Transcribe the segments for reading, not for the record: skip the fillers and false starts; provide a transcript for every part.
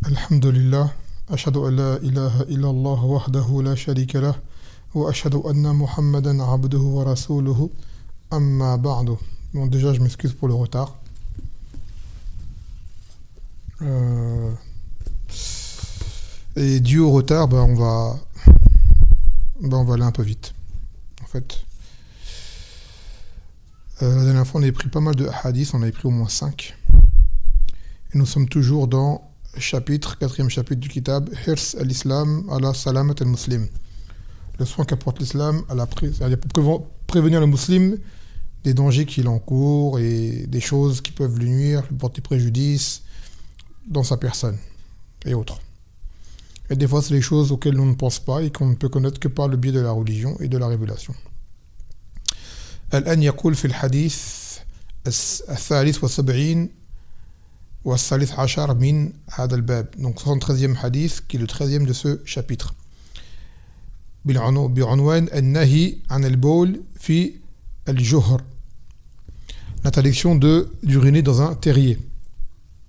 Alhamdulillah, ashhadu an la ilaha illallah wahdahu la sharika lah, wa ashhadu anna Muhammadan abduhu wa rasuluhu, amma ba'du. Bon, déjà, je m'excuse pour le retard. Et dû au retard, on va aller un peu vite. En fait, la dernière fois, on avait pris pas mal de hadiths, on avait pris au moins 5. Et nous sommes toujours dans chapitre, 4e chapitre du kitab, Hirs al-Islam ala salamat al-Muslim. Le soin qu'apporte l'islam pour prévenir le musulman des dangers qu'il encourt et des choses qui peuvent lui nuire, lui porter préjudice dans sa personne et autres. Et des fois, c'est les choses auxquelles on ne pense pas et qu'on ne peut connaître que par le biais de la religion et de la révélation. الآن يقول في الحديث الثالث والسبعين والثالث عشر من هذا الباب. Donc 73e hadith qui est le 13e de ce chapitre. بعنوان النهي عن البول في الجهر. L'interdiction d'uriner dans un terrier.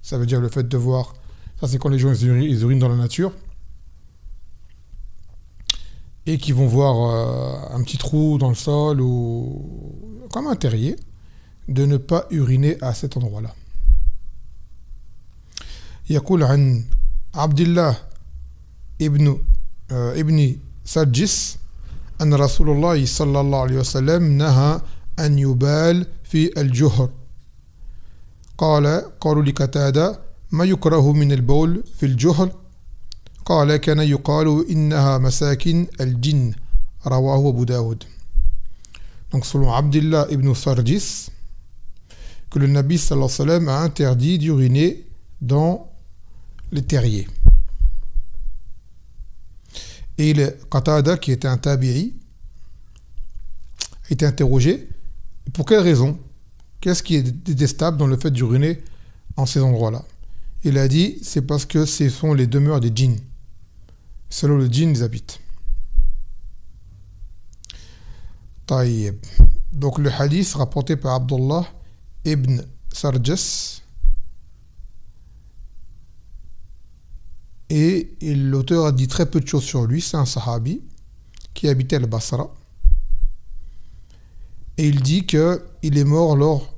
Ça veut dire le fait de voir, ça c'est quand les gens ils urinent dans la nature et qui vont voir un petit trou dans le sol ou comme un terrier, de ne pas uriner à cet endroit-là. يقول عن عبد الله ابن سرجس أن رسول الله صلى الله عليه وسلم نهى أن يبال في الجهر. قالوا لقتادة ما يكره من البول في الجهر؟ قال كان يقال إنها مساكن الجن. رواه أبو داود. Donc selon Abdullah ibn Sarjis, que le Nabi sallallahu alayhi wa sallam a interdit d'uriner dans les terriers. Et le Qatada, qui était un tabi'i, a été interrogé. Pour quelle raison? Qu'est-ce qui est détestable dans le fait d'uriner en ces endroits-là? Il a dit, c'est parce que ce sont les demeures des djinns. Selon le djinn, ils habitent. Taïeb. Donc le hadith rapporté par Abdullah ibn Sarjas, et l'auteur a dit très peu de choses sur lui. C'est un sahabi qui habitait al Basra, et il dit qu'il est mort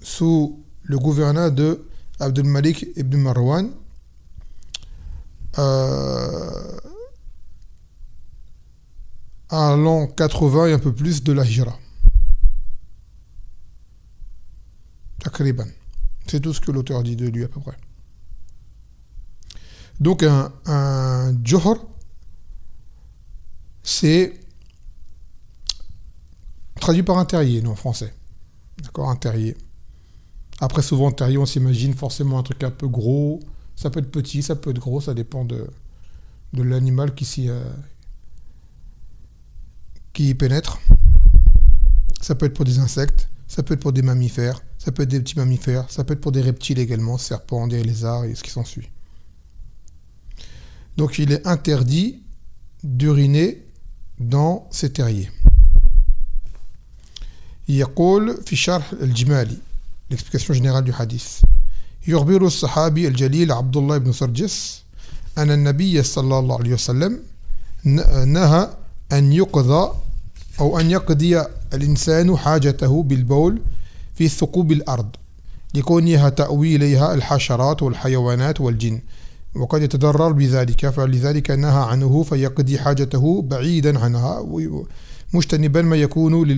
sous le gouvernement de Abdul Malik ibn Marwan à l'an 80 et un peu plus de la Hijra. Takriban. C'est tout ce que l'auteur dit de lui à peu près. Donc un juhr, c'est traduit par un terrier, non, en français. D'accord, un terrier. Après, souvent, terrier, on s'imagine forcément un truc un peu gros. Ça peut être petit, ça peut être gros, ça dépend de l'animal qui y pénètre. Ça peut être pour des insectes, ça peut être pour des mammifères, ça peut être des petits mammifères, ça peut être pour des reptiles également, serpents, des lézards et ce qui s'ensuit. Donc il est interdit d'uriner dans ces terriers. يقول في شرح الجمالي, l'explication générale du hadith. يخبر الصحابي الجليل عبد الله بن سرجس أن النبي صلى الله عليه وسلم نهى أن يقضى أو أن يقضي الإنسان حاجته بالبول في ثقوب الأرض لكونها تأوي إليها الحشرات والحيوانات والجن وقد يتضرر بذلك فلذلك نهى عنه فيقضي حاجته بعيدا عنها مجتنبا ما يكون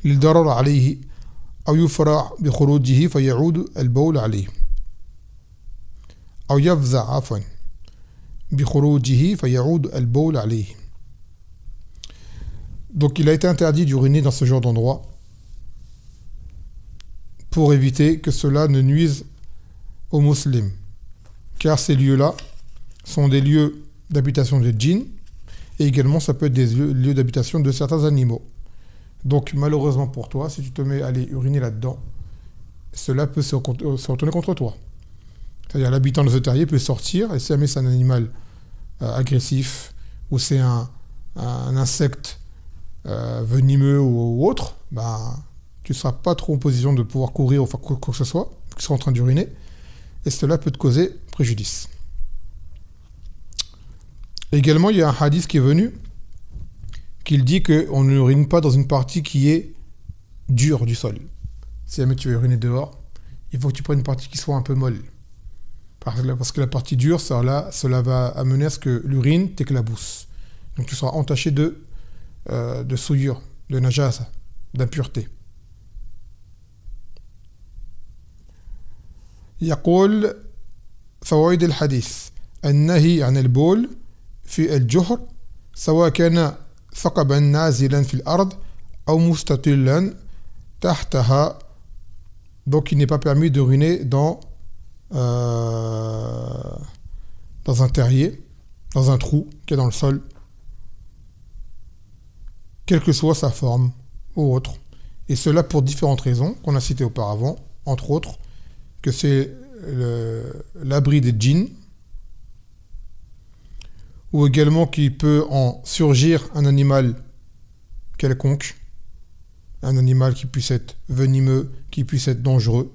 للضرر عليه أو يفرع بخروجه فيعود البول عليه أو يفزع عفوا بخروجه فيعود البول عليه. Donc il a été interdit d'uriner dans ce genre d'endroit pour éviter que cela ne nuise aux musulmans, car ces lieux-là sont des lieux d'habitation de djinns et également ça peut être des lieux d'habitation de certains animaux. Donc malheureusement pour toi, si tu te mets à aller uriner là-dedans, cela peut se retourner contre toi. C'est-à-dire l'habitant de ce terrier peut sortir, et si jamais c'est un animal agressif ou c'est un insecte venimeux ou autre, tu ne seras pas trop en position de pouvoir courir ou faire quoi que ce soit, qui sont en train d'uriner, et cela peut te causer préjudice. Également, il y a un hadith qui est venu, qui dit qu'on n'urine pas dans une partie qui est dure du sol. Si jamais tu veux uriner dehors, il faut que tu prennes une partie qui soit un peu molle. Parce que la partie dure, cela va amener à ce que l'urine t'éclabousse. Donc tu seras entaché de souillure, de najasa, d'impureté. يقول فوائد الحديث النهي عن البول في الجحر سواء كان ثقبا نازلا في الأرض أو مستطيلا تحتها. Donc il n'est pas permis d'uriner dans un terrier, dans un trou qui est dans le sol, quelle que soit sa forme ou autre. Et cela pour différentes raisons qu'on a citées auparavant, entre autres que c'est l'abri des djinns, ou également qu'il peut en surgir un animal quelconque, un animal qui puisse être venimeux, qui puisse être dangereux,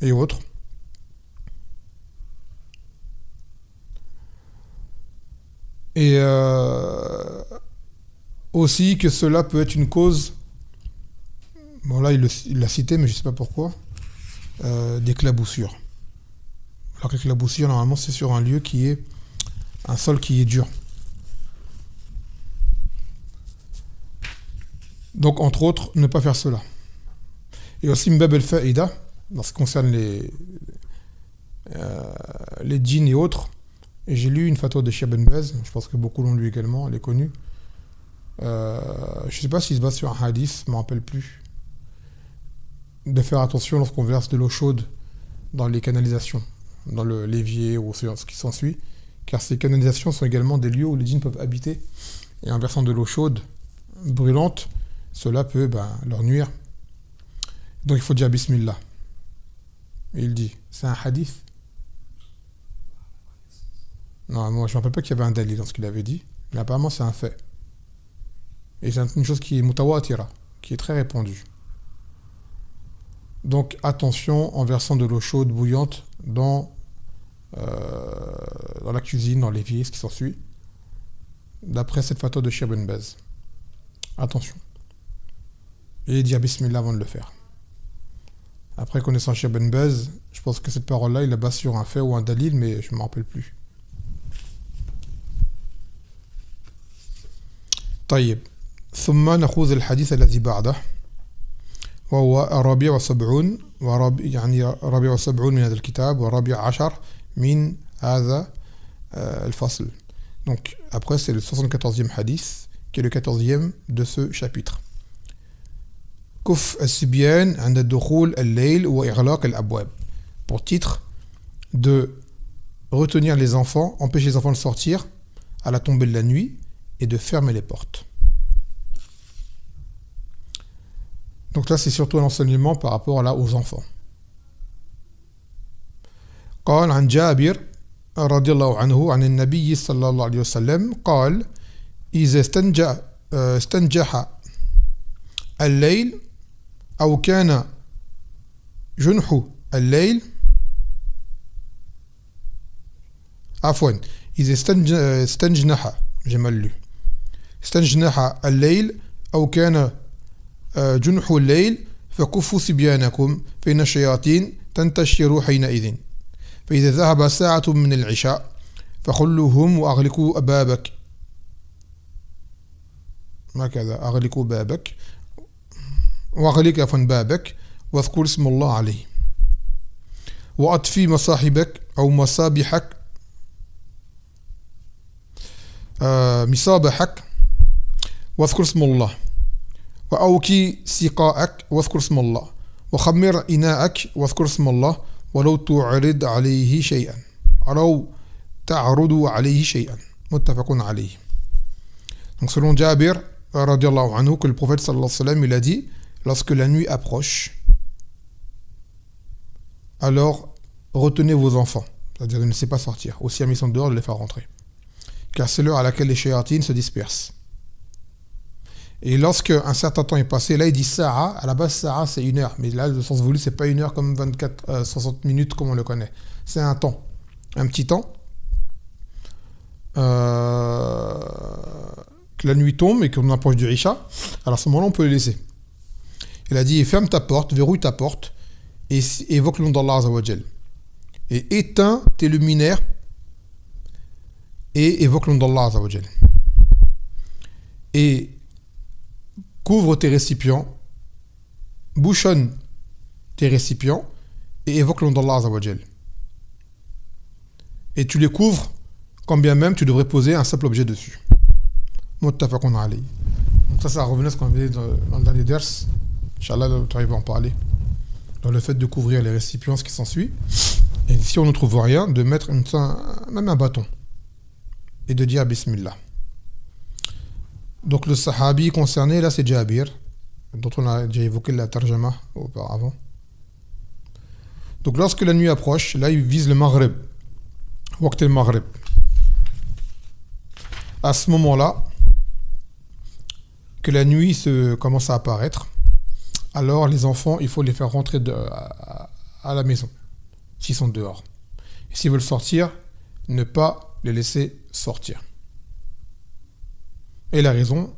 et autres. Et aussi que cela peut être une cause, bon là il l'a cité mais je ne sais pas pourquoi, d'éclaboussure. Alors que l'éclaboussure normalement c'est sur un lieu qui est un sol qui est dur. Donc entre autres ne pas faire cela. Et aussi mbab al-fa'ida en ce qui concerne les djinns et autres. Et j'ai lu une fatwa de Cheikh Ben Baz, je pense que beaucoup l'ont lu également, elle est connue. Je ne sais pas s'il se base sur un hadith, je ne me rappelle plus. De faire attention lorsqu'on verse de l'eau chaude dans les canalisations, dans l'évier ou ce qui s'ensuit, car ces canalisations sont également des lieux où les djinns peuvent habiter. Et en versant de l'eau chaude, brûlante, cela peut leur nuire. Donc il faut dire Bismillah. Et il dit, c'est un hadith. Non, moi je ne me rappelle pas qu'il y avait un dalil dans ce qu'il avait dit, mais apparemment c'est un fait. Et c'est une chose qui est mutawatira, qui est très répandue. Donc attention en versant de l'eau chaude bouillante dans la cuisine, dans l'évier, ce qui s'ensuit, d'après cette fatwa de Cheikh Ben Baz. Attention. Et dire Bismillah avant de le faire. Après, connaissant Cheikh Ben Baz, je pense que cette parole-là, il la base sur un fait ou un dalil, mais je ne me rappelle plus. طيب ثم نأخذ الحديث الذي بعده وهو الرابع والسبعون يعني الرابع والسبعون من هذا الكتاب والرابع عشر من هذا الفصل. Donc après c'est le 74e hadith qui est le 14e de ce chapitre. كف الصبيان عند دخول الليل وإغلاق الأبواب. Pour titre de retenir les enfants, empêcher les enfants de sortir à la tombée de la nuit et de fermer les portes. Donc là, c'est surtout un enseignement par rapport aux enfants. قال عن جابر رضي الله عنه عن النبي صلى الله عليه وسلم قال إذا استنجح الليل أو كان جنح الليل عفوا إذا استنجنح جمل استنجنح الليل أو كان جنح الليل فكفوا صبيانكم فإن الشياطين تنتشر حينئذ فإذا ذهب ساعة من العشاء فخلوهم وأغلقوا بابك هكذا أغلقوا بابك وأغلق عفوا بابك واذكر اسم الله عليه وأطفي مصاحبك أو مصابيحك مصابيحك واذكر اسم الله وأوكي سقاءك واذكر اسم الله وخمر إناءك واذكر اسم الله ولو تعرض عليه شيئا ولو تعرض عليه شيئا متفق عليه. Donc selon Jabir radiallahu anhu, que le prophète sallallahu alayhi wa sallam il a dit, lorsque la nuit approche, alors retenez vos enfants, c'est-à-dire ne laissez pas sortir, aussi amis sont dehors de les faire rentrer, car c'est l'heure à laquelle les shayatines se dispersent. Et lorsque un certain temps est passé, là il dit Sa'a, à la base Sa'a c'est 1 heure, mais là le sens voulu c'est pas 1 heure comme 24, 60 minutes comme on le connaît. C'est un temps, un petit temps. Que la nuit tombe et qu'on approche du Isha, alors à ce moment-là on peut le laisser. Il a dit ferme ta porte, verrouille ta porte et évoque le nom d'Allah Azza wa Jal. Et éteins tes luminaires et évoque le nom d'Allah Azza wa Jal. Et couvre tes récipients, bouchonne tes récipients et évoque le nom d'Allah Azza wa Jal. Et tu les couvres quand bien même tu devrais poser un simple objet dessus. Muttafaqun alayhi. Donc ça revenait à ce qu'on avait dans le dernier ders. Inch'Allah, tu arrives à en parler. Dans le fait de couvrir les récipients, ce qui s'ensuit. Et si on ne trouve rien, de mettre même un bâton. Et de dire Bismillah. Donc le sahabi concerné, là c'est Jabir, dont on a déjà évoqué la tarjama auparavant. Donc lorsque la nuit approche, là il vise le Maghrib. Waqt al-Maghrib. À ce moment-là, que la nuit commence à apparaître, alors les enfants, il faut les faire rentrer à la maison, s'ils sont dehors. Et s'ils veulent sortir, ne pas les laisser sortir. Et la raison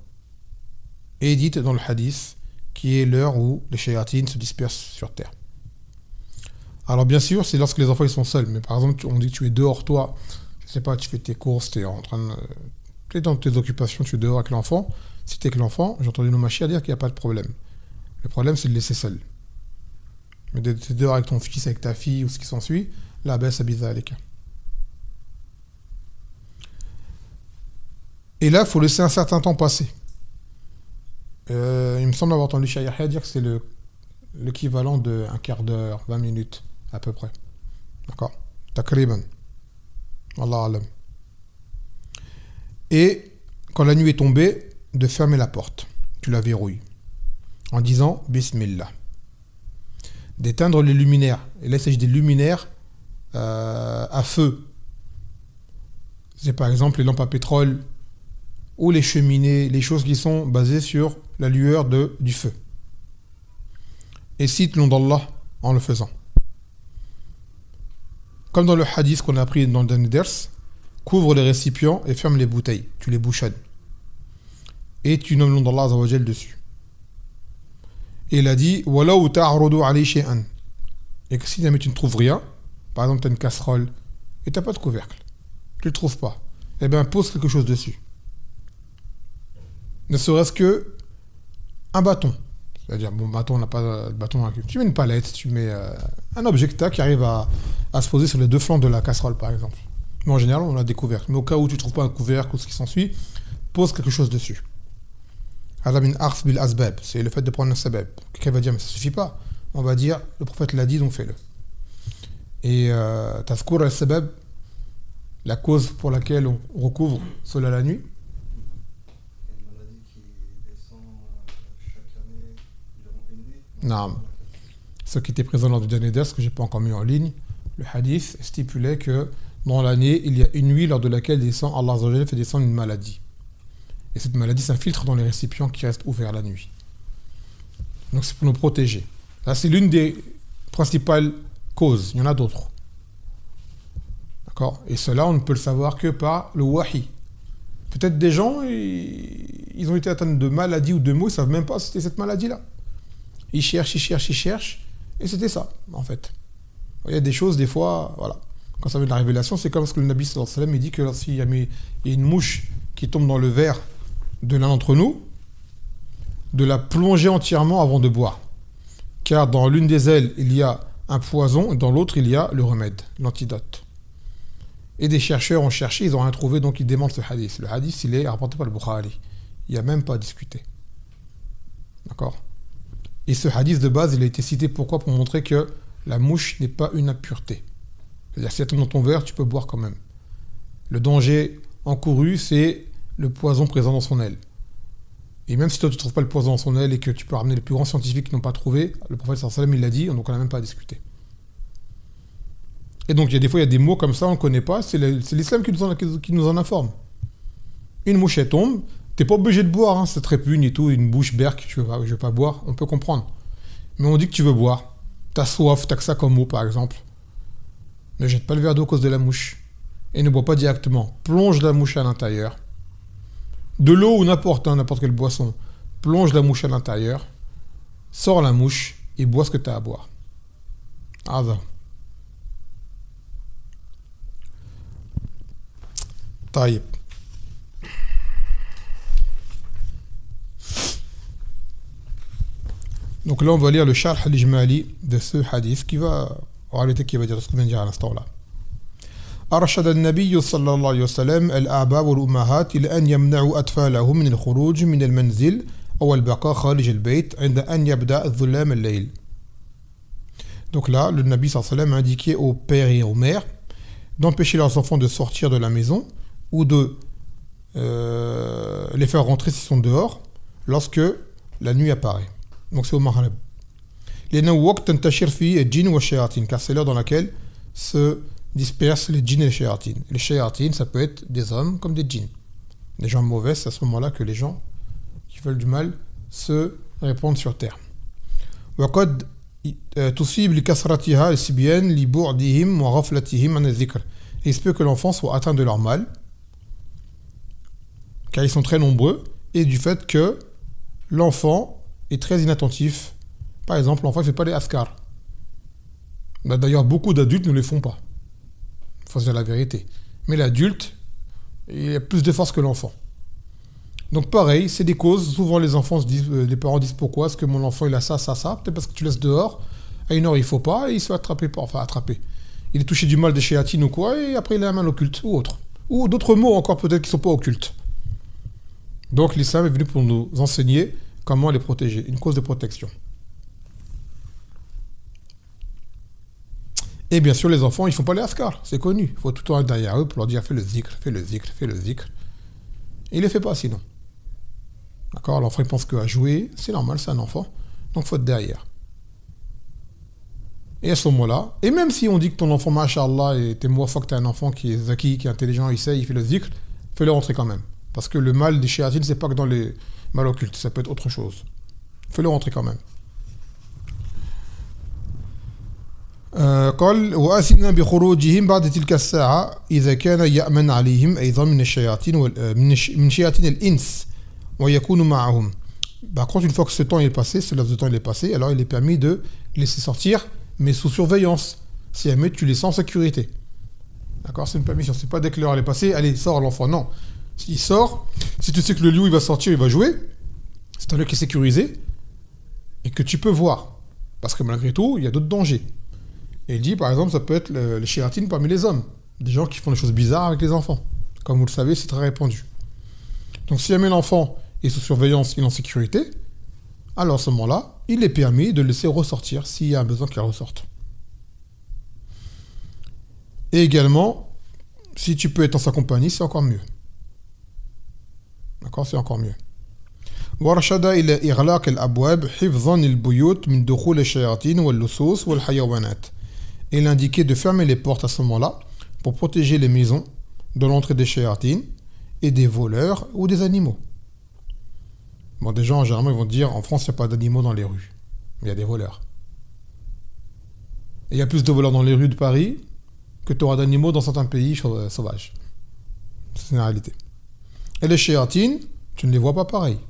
est dite dans le hadith, qui est l'heure où les shayatines se dispersent sur terre. Alors bien sûr, c'est lorsque les enfants ils sont seuls, mais par exemple, on dit que tu es dehors, toi, je sais pas, tu fais tes courses, tu es dans tes occupations, tu es dehors avec l'enfant. Si tu es avec l'enfant, j'ai entendu nos machis à dire qu'il n'y a pas de problème. Le problème, c'est de le laisser seul. Mais tu es dehors avec ton fils, avec ta fille, ou ce qui s'ensuit, la baisse à bizarre. Et là, il faut laisser un certain temps passer. Il me semble avoir entendu Cheikh Yahya dire que c'est l'équivalent d'un quart d'heure, 20 minutes, à peu près. D'accord? Takriban. Wallah alam. Et quand la nuit est tombée, de fermer la porte. Tu la verrouilles. En disant Bismillah. D'éteindre les luminaires. Et là, il s'agit des luminaires à feu. C'est par exemple les lampes à pétrole ou les cheminées, les choses qui sont basées sur la lueur du feu. Et cite le nom d'Allah en le faisant. Comme dans le hadith qu'on a appris dans le dernier ders, couvre les récipients et ferme les bouteilles. Tu les bouchonnes. Et tu nommes le nom d'Allah Azza wa Jal dessus. Et il a dit Walaw ta'rudu alayhi shay'an. Et que si jamais tu ne trouves rien, par exemple tu as une casserole et tu n'as pas de couvercle, tu ne le trouves pas, eh bien pose quelque chose dessus. Ne serait-ce que un bâton. C'est-à-dire, bon, bâton, on n'a pas de bâton. Tu mets une palette, tu mets un objet que tu as qui arrive à se poser sur les deux flancs de la casserole, par exemple. Mais en général, on a des couvercles. Mais au cas où tu ne trouves pas un couvercle ou ce qui s'ensuit, pose quelque chose dessus. C'est le fait de prendre un sabab. Quelqu'un va dire, mais ça ne suffit pas. On va dire, le prophète l'a dit, donc fais-le. Et tazkur al-sabab, la cause pour laquelle on recouvre cela la nuit. Non. Ce qui était présent lors du dernier ders, que je n'ai pas encore mis en ligne, le hadith stipulait que dans l'année, il y a une nuit lors de laquelle Allah Azza wa Jalla fait descendre une maladie. Et cette maladie s'infiltre dans les récipients qui restent ouverts la nuit. Donc c'est pour nous protéger. Là, c'est l'une des principales causes. Il y en a d'autres. D'accord? Et cela, on ne peut le savoir que par le wahi. Peut-être des gens, ils ont été atteints de maladies ou de maux, ils ne savent même pas si c'était cette maladie-là. Ils cherchent, et c'était ça, en fait. Il y a des choses, des fois, voilà. Quand ça vient de la révélation, c'est comme ce que le Nabi sallallahu alayhi wa sallam il dit que s'il y a une mouche qui tombe dans le verre de l'un d'entre nous, de la plonger entièrement avant de boire. Car dans l'une des ailes, il y a un poison, et dans l'autre, il y a le remède, l'antidote. Et des chercheurs ont cherché, ils n'ont rien trouvé, donc ils démentent ce hadith. Le hadith, il est rapporté par le Bukhari. Il n'y a même pas à discuter. D'accord? Et ce hadith de base, il a été cité pourquoi? Pour montrer que la mouche n'est pas une impureté. C'est-à-dire, si elle tombe dans ton verre, tu peux boire quand même. Le danger encouru, c'est le poison présent dans son aile. Et même si toi, tu ne trouves pas le poison dans son aile et que tu peux ramener les plus grands scientifiques qui n'ont pas trouvé, le prophète sallallahu alayhi wa sallam, il l'a dit, donc on n'a même pas à discuter. Et donc, il y a des fois, il y a des mots comme ça, on ne connaît pas, c'est l'islam qui nous en informe. Une mouche, elle tombe, T'es pas obligé de boire, hein, c'est très pune et tout, une bouche berque, je veux pas boire, on peut comprendre. Mais on dit que tu veux boire. T'as soif, t'as que ça comme eau par exemple. Ne jette pas le verre d'eau à cause de la mouche. Et ne bois pas directement. Plonge la mouche à l'intérieur. De l'eau ou n'importe quelle boisson. Plonge la mouche à l'intérieur. Sors la mouche et bois ce que t'as à boire. Ah ça. طيب. Donc là, on va lire le sharh al-ijmali de ce hadith qui va, en réalité, qui va dire ce qu'on vient de dire à l'instant là. أرشد النبي صلى الله عليه وسلم الآباء والأمهات إلى أن يمنعوا أطفالهم من الخروج من المنزل أو البقاء خارج البيت عند أن يبدأ الظلام الليل. Donc là, le Nabi sallallahu alayhi wa sallam a indiqué aux pères et aux mères d'empêcher leurs enfants de sortir de la maison ou de les faire rentrer s'ils sont dehors lorsque la nuit apparaît. Donc c'est au Maghreb. Car c'est l'heure dans laquelle se dispersent les djinns et les shayatines. Les shayatines, ça peut être des hommes comme des djinns. Les gens mauvais, c'est à ce moment-là que les gens qui veulent du mal se répandent sur terre. وقد تصيب لكثرتها الصبيان لبعدهم وغفلتهم عن الذكر. Il se peut que l'enfant soit atteint de leur mal, car ils sont très nombreux, et du fait que l'enfant est très inattentif. Par exemple, l'enfant ne fait pas les askar. D'ailleurs, beaucoup d'adultes ne les font pas. Il faut dire la vérité. Mais l'adulte, il a plus de force que l'enfant. Donc pareil, c'est des causes. Souvent les enfants se disent, les parents disent pourquoi est-ce que mon enfant il a ça. Peut-être parce que tu laisses dehors, à une heure il ne faut pas, et il se fait attraper. Il est touché du mal des shéatines ou quoi, et après il a un mal occulte ou autre. Ou d'autres mots encore peut-être qui ne sont pas occultes. Donc l'islam est venu pour nous enseigner comment les protéger, une cause de protection. Et bien sûr, les enfants, ils ne font pas les askar, c'est connu. Il faut tout le temps être derrière eux pour leur dire fais le zikr. Et il ne les fait pas sinon. D'accord? L'enfant, il pense qu'à jouer, c'est normal, c'est un enfant. Donc il faut être derrière. Et à ce moment-là, et même si on dit que ton enfant, masha'Allah, et t'es mouafak, t'es un enfant qui est zaki, qui est intelligent, il sait, il fait le zikr, fais-le rentrer quand même. Parce que le mal des shéatines, c'est pas que dans les mal occultes, ça peut être autre chose. Fais-le rentrer quand même. قال وأذن بخروجهم بعد تلك الساعة إذا كان يأمن عليهم أيضا من الشياطين من شياطين الإنس ويكون معهم. Par contre, une fois que ce temps est passé, ce laps de temps est passé, alors il est permis de laisser sortir, mais sous surveillance, si jamais tu les sens en sécurité. D'accord? C'est une permission, c'est pas dès que l'heure est passée, allez, sors l'enfant, non. S'il sort, si tu sais que le lieu il va sortir, il va jouer, c'est un lieu qui est sécurisé et que tu peux voir. Parce que malgré tout, il y a d'autres dangers. Et il dit, par exemple, ça peut être les shéatines parmi les hommes. Des gens qui font des choses bizarres avec les enfants. Comme vous le savez, c'est très répandu. Donc si jamais l'enfant est sous surveillance, il est en sécurité, alors à ce moment-là, il est permis de le laisser ressortir s'il y a un besoin qu'il ressorte. Et également, si tu peux être en sa compagnie, c'est encore mieux. D'accord, c'est encore mieux. ورشد إلى إغلاق الأبواب حفظا للبيوت من دخول الشياطين واللصوص والحيوانات. Il indiquait de fermer les portes à ce moment-là pour protéger les maisons de l'entrée des shayatines et des voleurs ou des animaux. Bon, des gens, généralement, ils vont dire en France, il n'y a pas d'animaux dans les rues. Mais il y a des voleurs. Et il y a plus de voleurs dans les rues de Paris que tu auras d'animaux dans certains pays sauvages. C'est une réalité. Et les shayatines, tu ne les vois pas pareil.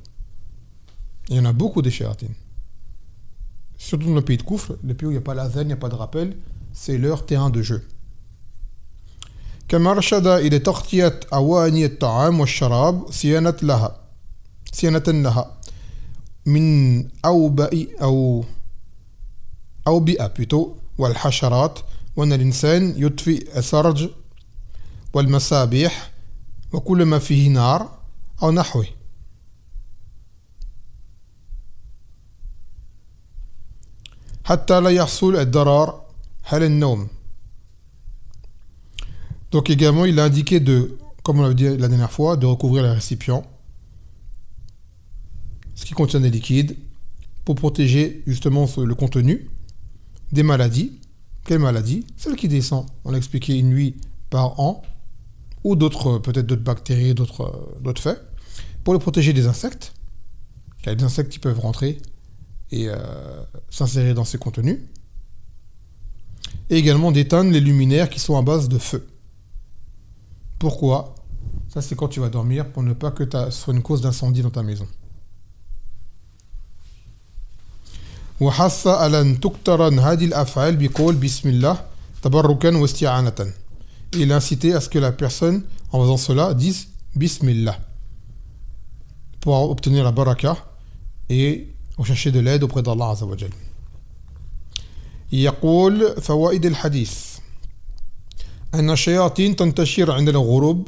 Il y en a beaucoup des shayatines. Surtout dans le pays de Koufr, les pays où il n'y a pas l'azan, il n'y a pas de rappel, c'est leur terrain de jeu. كما رشد إلى تغطية أواني الطعام والشراب صيانة لها من أوبئة plutôt والحشرات وأن الإنسان يطفئ السرج والمصابيح وكل ما فيه نار أو نحوه. حتى لا يحصل الضرر حال النوم. Donc également, il a indiqué de, comme on l'avait dit la dernière fois, de recouvrir les récipients, ce qui contient des liquides, pour protéger justement le contenu des maladies. Quelles maladies? Celles qui descendent, on l'a expliqué, une nuit par an, ou d'autres, peut-être d'autres bactéries, d'autres faits. pour les protéger des insectes, car il y a des insectes qui peuvent rentrer et s'insérer dans ces contenus, et également d'éteindre les luminaires qui sont à base de feu. Pourquoi? Ça, c'est quand tu vas dormir, pour ne pas que ça soit une cause d'incendie dans ta maison. وحث على أن تقترن هذه الأفعال بقول بسم الله تبركا واستعانة. Il a incité à ce que la personne, en faisant cela, dise Bismillah pour obtenir la baraka et rechercher de l'aide auprès d'Allah Azza wa Jal. يقول فوائد الحديث أن الشياطين تنتشر عند الغروب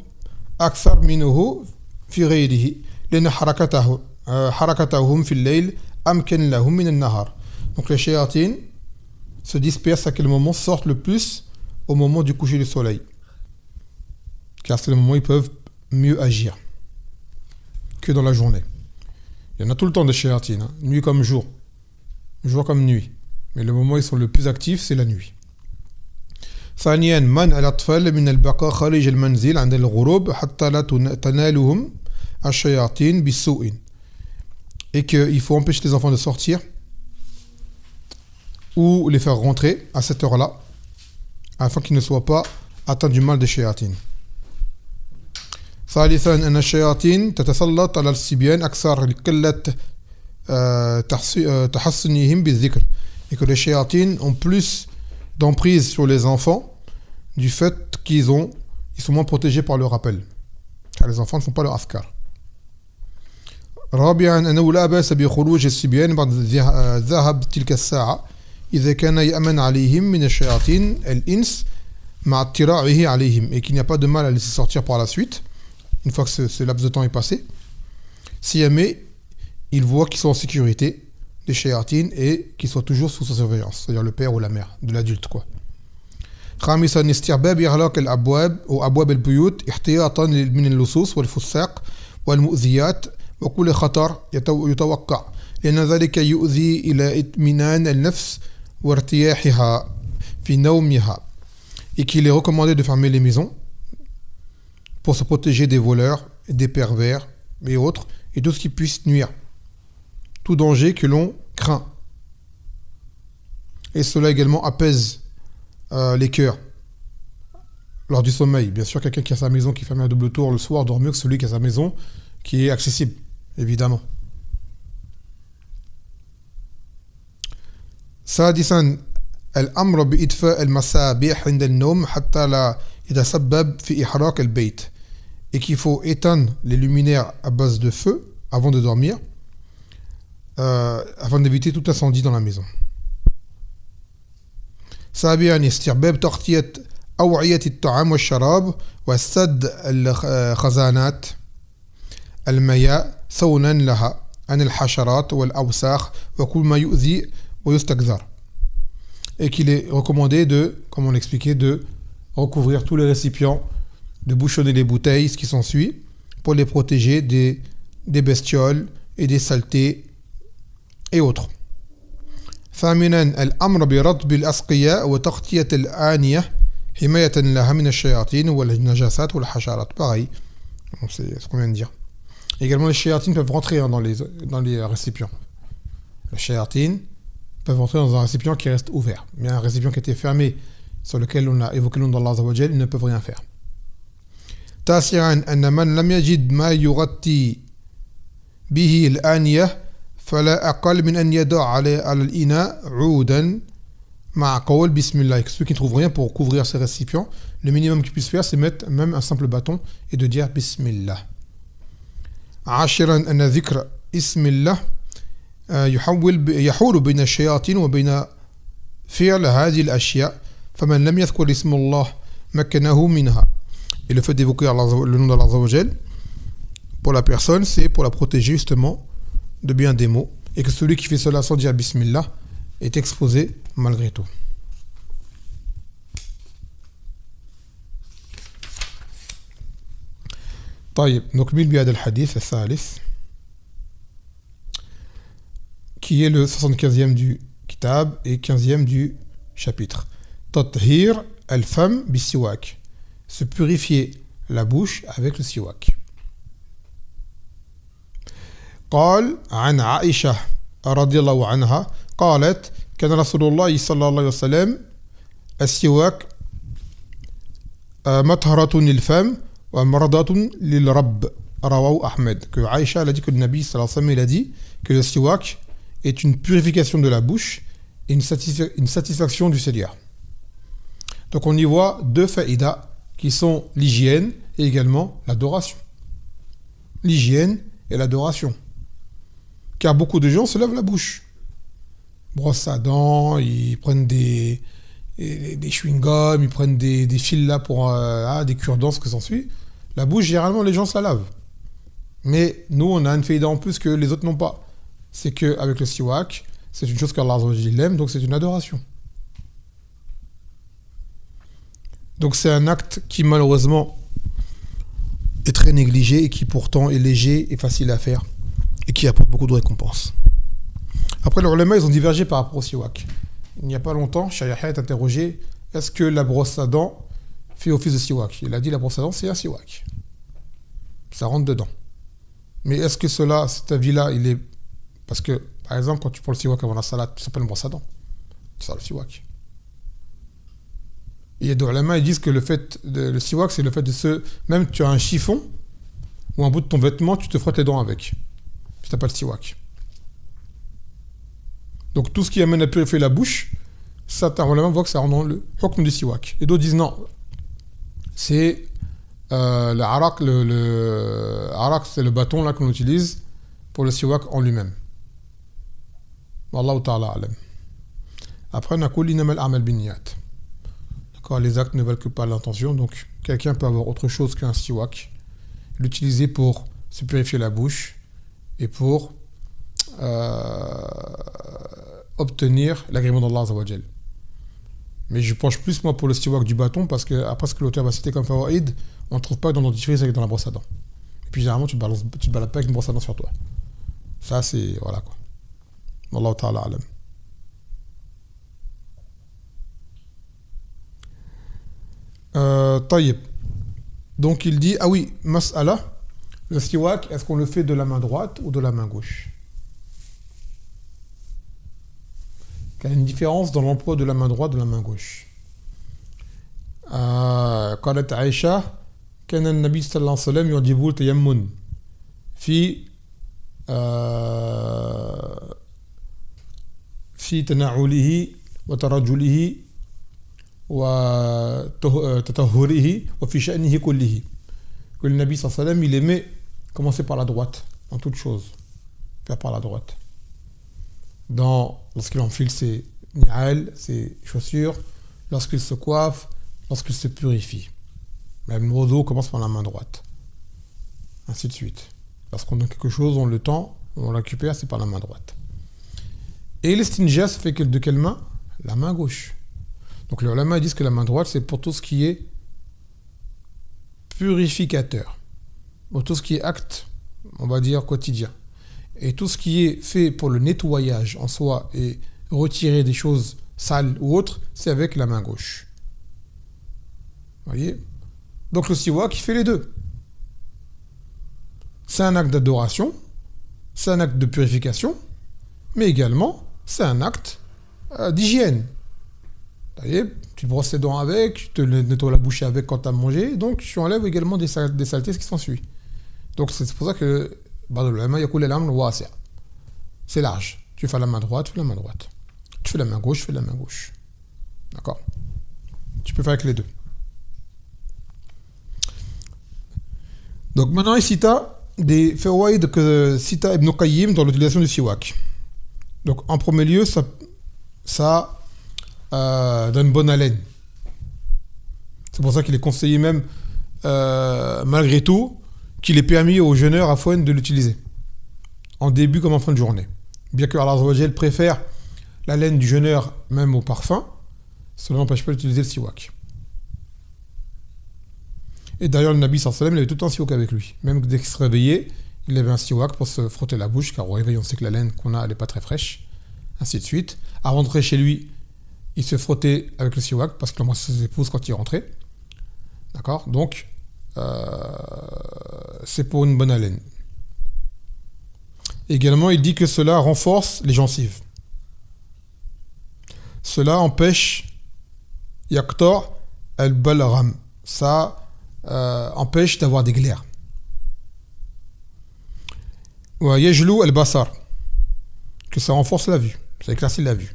أكثر منه في غيره لأن حركتهم في الليل أمكن لهم من النهار. Donc les shayatines se dispersent à quel moment? Sortent le plus au moment du coucher du soleil, car c'est le moment où ils peuvent mieux agir que dans la journée. Il y en a tout le temps des shayatines, hein, nuit comme jour comme nuit, mais le moment où ils sont le plus actifs, c'est la nuit. ثانيا منع الأطفال من البقاء خارج المنزل عند الغروب حتى لا تنالهم الشياطين بسوء. Et qu'il faut empêcher les enfants de sortir ou les faire rentrer à cette heure-là afin qu'ils ne soient pas atteints du mal des shayatines. ثالثا أن الشياطين تتسلط على الصبيان أكثر لقلة تحصنهم بالذكر. Et que les shayatines ont plus d'emprise sur les enfants du fait ils sont moins protégés par le rappel, car les enfants ne font pas leur askar. رابعا أنه لا بأس بخروج الصبيان بعد ذهب تلك الساعة إذا كان يأمن عليهم من الشياطين الإنس مع اطلاعه عليهم. Et qu'il n'y a pas de mal à laisser sortir par la suite, une fois que ce laps de temps est passé, si jamais il voit qu'ils sont en sécurité des shayatines et qu'ils soient toujours sous sa surveillance, c'est-à-dire le père ou la mère de l'adulte, quoi. خامسا استحباب إغلاق الأبواب أو أبواب البيوت احتياطا من اللصوص والفساق والمؤذيات وكل خطر يتوقع لأن ذلك يؤذي إلى اطمئنان النفس وارتياحها في نومها. Et qu'il est recommandé de fermer les maisons pour se protéger des voleurs, des pervers et autres, et tout ce qui puisse nuire, tout danger que l'on craint. Et cela également apaise les cœurs lors du sommeil. Bien sûr, quelqu'un qui a sa maison qui ferme à double tour le soir dort mieux que celui qui a sa maison qui est accessible, évidemment. سادسا الأمر بإطفاء المصابيح عند النوم حتى لا يتسبب في إحراق البيت. Et qu'il faut éteindre les luminaires à base de feu avant de dormir afin d'éviter tout incendie dans la maison. سابعا استحباب تغطية أوعية الطعام والشراب وسد الخزانات المياه ثونا لها عن الحشرات والأوساخ وكل ما يؤذي ويستكثر. Et qu'il est recommandé de, comme on l'expliquait, de recouvrir tous les récipients, de bouchonner les bouteilles, ce qui s'ensuit, pour les protéger des bestioles et des saletés et autres. ثامنا الأمر برطب الأسقياء وتغطية الآنية حماية لها من الشياطين والنجاسات والحشرات. Pareil, c'est ce qu'on vient de dire. Également, les shayatines peuvent rentrer dans les récipients. Les shayatines peuvent rentrer dans un récipient qui reste ouvert. Mais un récipient qui était fermé, sur lequel on a évoqué le nom d'Allah Azza wa Jal, ils ne peuvent rien faire. تاسعا أن من لم يجد ما يغطي به الآنية فلا أقل من أن يضع على الإناء عودا مع قول بسم الله. Ceux qui ne trouvent rien pour couvrir ces récipients, le minimum qu'ils puissent faire, c'est mettre même un simple bâton et de dire Bismillah. عاشرا أن ذكر اسم الله يحول بين الشياطين وبين فعل هذه الأشياء فمن لم يذكر اسم الله مكنه منها. Et le fait d'évoquer le nom d'Allah Azza wa Jal pour la personne, c'est pour la protéger justement de bien des mots, et que celui qui fait cela sans dire Bismillah est exposé malgré tout. طيب نكمل بهذا الحديث الثالث qui est le 75e du kitab et 15e du chapitre. تطهير الفم بالسواك, se purifier la bouche avec le siwak. قال عن عائشة رضي الله عنها قالت كان رسول الله صلى الله عليه وسلم السواك مطهرة للفم ومرضة للرب رواه Ahmed. Que Aïcha a dit que le Nabi sallallahu alayhi wa sallam il a dit que le siwak est une purification de la bouche et une satisfaction du Seigneur. Donc on y voit deux faïdas qui sont l'hygiène et également l'adoration. L'hygiène et l'adoration. Car beaucoup de gens se lavent la bouche. Brossent à dents, ils prennent des chewing-gums, ils prennent des fils là pour des cure-dents, ce que s'en suit. La bouche, généralement, les gens se la lavent. Mais nous, on a une faïda en plus que les autres n'ont pas. C'est qu'avec le siwak, c'est une chose qu'Allah aime, donc c'est une adoration. Donc c'est un acte qui malheureusement est très négligé et qui pourtant est léger et facile à faire et qui apporte beaucoup de récompenses. Après, les ulama, ils ont divergé par rapport au siwak. Il n'y a pas longtemps, Cheikh Yahya est interrogé, est-ce que la brosse à dents fait office de siwak? Il a dit la brosse à dents, c'est un siwak. Ça rentre dedans. Mais est-ce que cet avis-là, il est... Parce que, par exemple, quand tu prends le siwak avant la salade, ça s'appelle une brosse à dents. C'est ça le siwak. Et il y a des ulama, ils disent que le siwak, c'est le fait de même tu as un chiffon ou un bout de ton vêtement, tu te frottes les dents avec. Ça s'appelle siwak. Donc tout ce qui amène à purifier la bouche, ça, on voit que ça rentre dans le hukm du siwak. Et d'autres disent non. C'est le arak, arak, c'est le bâton là qu'on utilise pour le siwak en lui-même. Wallahu ta'ala alam. Après, on a kul inamal a'mal binniyat. D'accord, les actes ne valent que par l'intention, donc quelqu'un peut avoir autre chose qu'un siwak, l'utiliser pour se purifier la bouche et pour obtenir l'agrément d'Allah Azza wa Jal. Mais je penche plus moi pour le siwak du bâton parce que après ce que l'auteur va citer comme fawaïd, on ne trouve pas dans notre dentifrice avec dans la brosse à dents. Et puis généralement tu te balades pas avec une brosse à dents sur toi. Ça c'est voilà quoi. Wallahu ta'ala alam. Taïb. Donc il dit, ah oui, mas'ala, le siwak, est-ce qu'on le fait de la main droite ou de la main gauche? Il y a une différence dans l'emploi de la main droite et de la main gauche. قالت عائشة كان النبي صلى الله عليه وسلم يعجبه التيمم في تنعله وترجله وتطهره وفي شأنه كله. Que le Nabi sallallahu alayhi wa sallam, il aimait commencer par la droite en toute chose, faire par la droite. Lorsqu'il enfile ses ni'al, ses chaussures, lorsqu'il se coiffe, lorsqu'il se purifie. Même l'oiseau commence par la main droite. Ainsi de suite. Lorsqu'on a quelque chose, on le tend, on le récupère, c'est par la main droite. Et l'estinja se fait de quelle main? La main gauche. Donc les ulama disent que la main droite, c'est pour tout ce qui est purificateur. Pour tout ce qui est acte, on va dire, quotidien. Et tout ce qui est fait pour le nettoyage en soi et retirer des choses sales ou autres, c'est avec la main gauche. Vous voyez? Donc le siwak, il fait les deux. C'est un acte d'adoration, c'est un acte de purification, mais également, c'est un acte d'hygiène. Vous voyez, tu brosses les dents avec, tu te nettoies la bouche avec quand tu as mangé, donc tu enlèves également des saletés, ce qui s'ensuit. Donc c'est pour ça que c'est large. Tu fais la main droite, fais la main droite. Tu fais la main gauche, fais la main gauche. D'accord? Tu peux faire avec les deux. Donc maintenant, il cita des fawaïd que cita Ibn Qayyim dans l'utilisation du siwak. Donc en premier lieu, ça donne bonne haleine. C'est pour ça qu'il est conseillé même, malgré tout, qu'il est permis aux jeûneurs à Fouane de l'utiliser, en début comme en fin de journée. Bien que Allah Azza wa Jal préfère la laine du jeûneur même au parfum, cela n'empêche pas d'utiliser le siwak. Et d'ailleurs, le Nabi sallallahu alayhi wa sallam, il avait tout un siwak avec lui. Même dès qu'il se réveillait, il avait un siwak pour se frotter la bouche, car au réveil, on sait que la laine qu'on a, elle n'est pas très fraîche, ainsi de suite. Avant d'entrer chez lui, il se frottait avec le siwak, parce qu'il embrassait ses épouses quand il rentrait. D'accord? Donc, c'est pour une bonne haleine. Également, il dit que cela renforce les gencives. Cela empêche Yaqta' al-balgham. Ça empêche d'avoir des glaires. Wa yajlu al-basar. Que ça renforce la vue. Ça éclaircit la vue.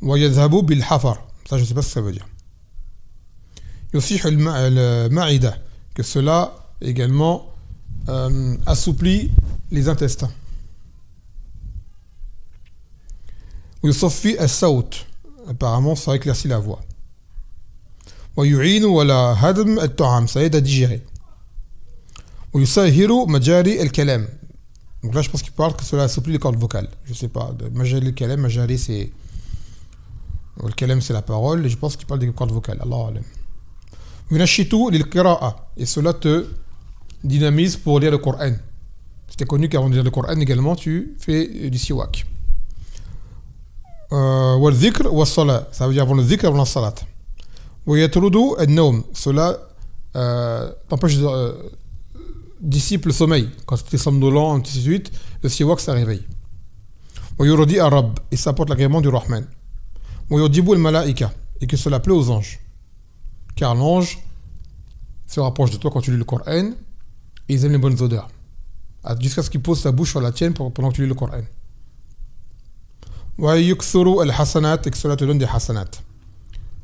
Wa yadhabu bil-hafar. Ça, je ne sais pas ce que ça veut dire. Yusih al-ma'ida. Que cela également assouplit les intestins. Yusaffi al-sawt. Apparemment, ça éclaircit la voix. Wa yu'inu wala hadm al-ta'am. Ça aide à digérer. Wa yusahiru majari al-kalam. Donc là, je pense qu'il parle que cela assouplit les cordes vocales. Je ne sais pas. Majari al-kalam, majari c'est... Le kalam c'est la parole. Et je pense qu'il parle des cordes vocales. Allahu alam. Yunashitu lil-qira'a. Et cela te dynamise pour lire le Coran. C'était connu qu'avant de lire le Coran également, tu fais du siwak. Wal dhikr wa salat. Ça veut dire avant le dhikr, avant la salat. Wa yatrudu an-nawm. Cela t'empêche dissipe le sommeil. Quand tu es somnolent, ainsi de suite, le siwak ça réveille. Wa yurdi ar-rabb. Et ça apporte l'agrément du Rahman. Wa yudibu al-malaika. Et que cela plaît aux anges. Car l'ange se rapproche de toi quand tu lis le Coran et ils aiment les bonnes odeurs. Jusqu'à ce qu'il pose sa bouche sur la tienne pendant que tu lis le Coran. Wa yukthuru al-hasanat. Et que cela te donne des hasanat.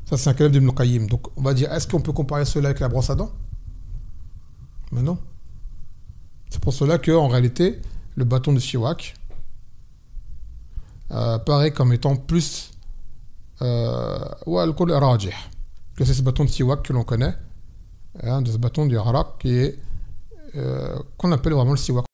Ça, c'est un kalam d'Ibn Qayyim. Donc, on va dire, est-ce qu'on peut comparer cela avec la brosse à dents? Mais non. C'est pour cela qu'en réalité, le bâton de siwak paraît comme étant plus que c'est ce bâton de siwak que l'on connaît, de ce bâton du harak qui est qu'on appelle vraiment le siwak.